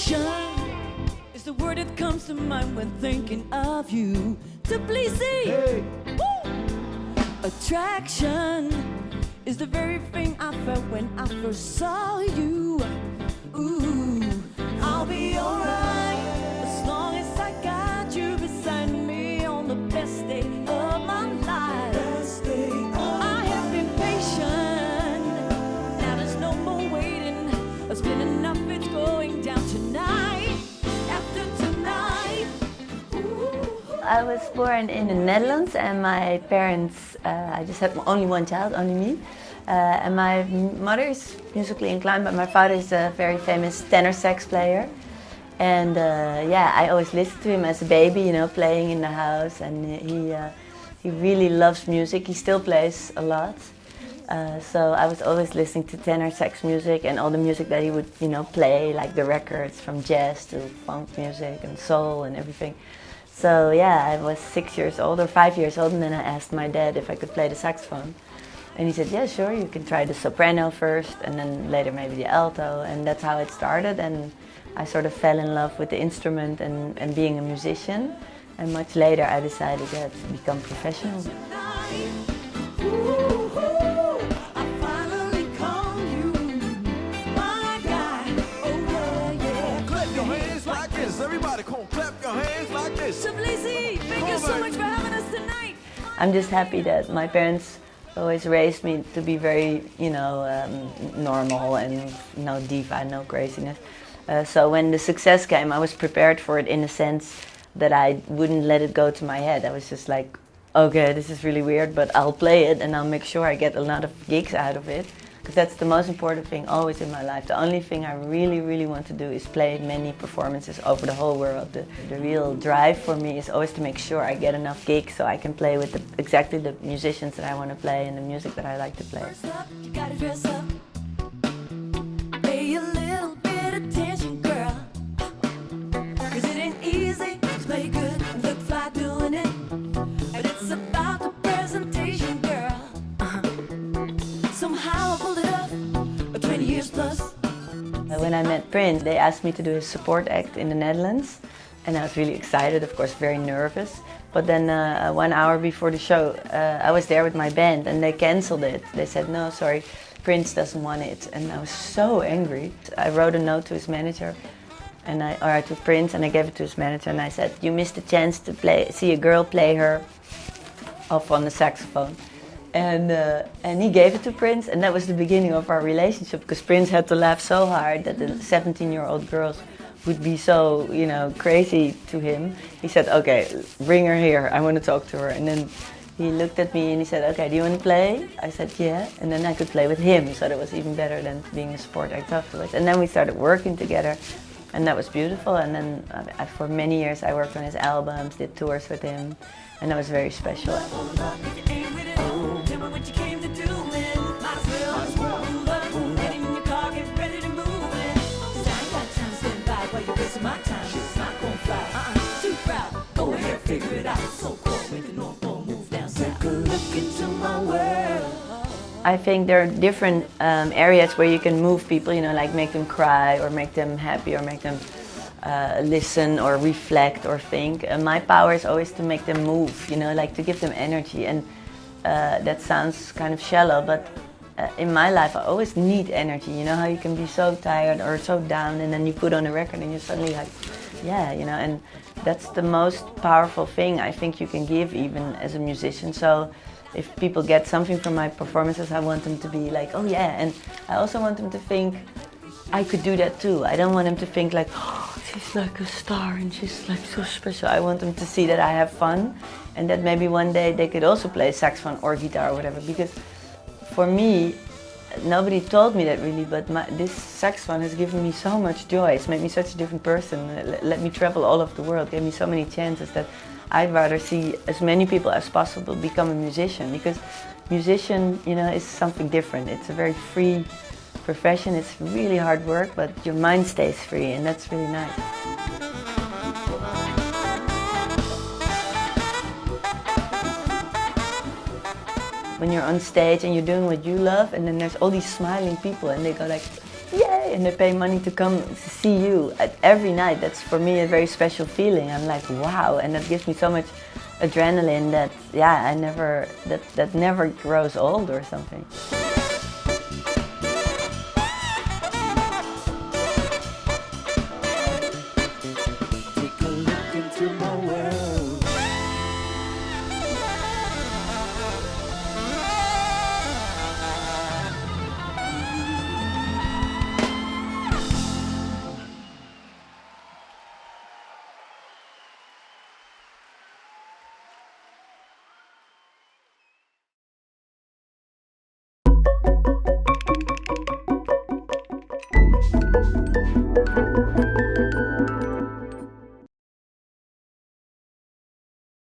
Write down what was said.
Passion is the word that comes to mind when thinking of you. Simplicity. Hey. Attraction is the very thing I felt when I first saw you. Ooh, I'll be alright as long as I got you beside me on the best day of my life. I have been patient, now there's no more waiting. It's been enough, it's going down tonight, after tonight. I was born in the Netherlands and my parents, I just had only one child, only me. And my mother is musically inclined, but my father is a very famous tenor sax player. And yeah, I always listened to him as a baby, you know, playing in the house. And he really loves music. He still plays a lot. So I was always listening to tenor sax music and all the music that he would, you know, play, like the records from jazz to funk music and soul and everything. So yeah, I was 6 years old or 5 years old, and then I asked my dad if I could play the saxophone. And he said, yeah, sure, you can try the soprano first and then later maybe the alto. And that's how it started. And I sort of fell in love with the instrument and being a musician. And much later I decided to become professional. Everybody come clap your hands like this. Simplicity, thank you so much for having us tonight. I'm just happy that my parents always raised me to be very, you know, normal and no diva, no craziness. So when the success came, I was prepared for it in a sense that I wouldn't let it go to my head. I was just like, okay, this is really weird, but I'll play it and I'll make sure I get a lot of gigs out of it. Because that's the most important thing always in my life. The only thing I really, really want to do is play many performances over the whole world. The real drive for me is always to make sure I get enough gigs so I can play with exactly the musicians that I want to play and the music that I like to play. You gotta dress up. Pay a little bit of attention, girl. Cause it ain't easy to play good and look fly doing it. But it's about the presentation, girl. Somehow I pulled it off, 20 years plus. When I met Prince, they asked me to do his support act in the Netherlands. And I was really excited, of course, very nervous. But then 1 hour before the show, I was there with my band and they canceled it. They said, no, sorry, Prince doesn't want it. And I was so angry. I wrote a note to his manager, and I took Prince and I gave it to his manager and I said, you missed the chance to see a girl play her off on the saxophone. And he gave it to Prince, and that was the beginning of our relationship, because Prince had to laugh so hard that the 17-year-old girls would be so, you know, crazy to him. He said, okay, bring her here, I want to talk to her. And then he looked at me and he said, okay, do you want to play? I said, yeah. And then I could play with him, so that was even better than being a support act afterwards. And then we started working together, and that was beautiful. And then for many years I worked on his albums, did tours with him, and that was very special. I think there are different areas where you can move people, you know, like make them cry or make them happy or make them listen or reflect or think. My power is always to make them move, you know, like to give them energy. And that sounds kind of shallow, but in my life I always need energy. You know how you can be so tired or so down and then you put on a record and you're suddenly like, yeah, you know, and that's the most powerful thing I think you can give even as a musician. So if people get something from my performances, I want them to be like, oh yeah, and I also want them to think, I could do that too. I don't want them to think like, oh, she's like a star and she's like so special. I want them to see that I have fun and that maybe one day they could also play saxophone or guitar or whatever. Because for me, nobody told me that really, but this saxophone has given me so much joy. It's made me such a different person. Let me travel all over the world, gave me so many chances that I'd rather see as many people as possible become a musician, because musician, you know, is something different. It's a very free profession. It's really hard work, but your mind stays free, and that's really nice. When you're on stage and you're doing what you love, and then there's all these smiling people, and they go like, yay, and they pay money to come to see you every night. That's for me a very special feeling. I'm like, wow, and that gives me so much adrenaline that, yeah, that never grows old or something.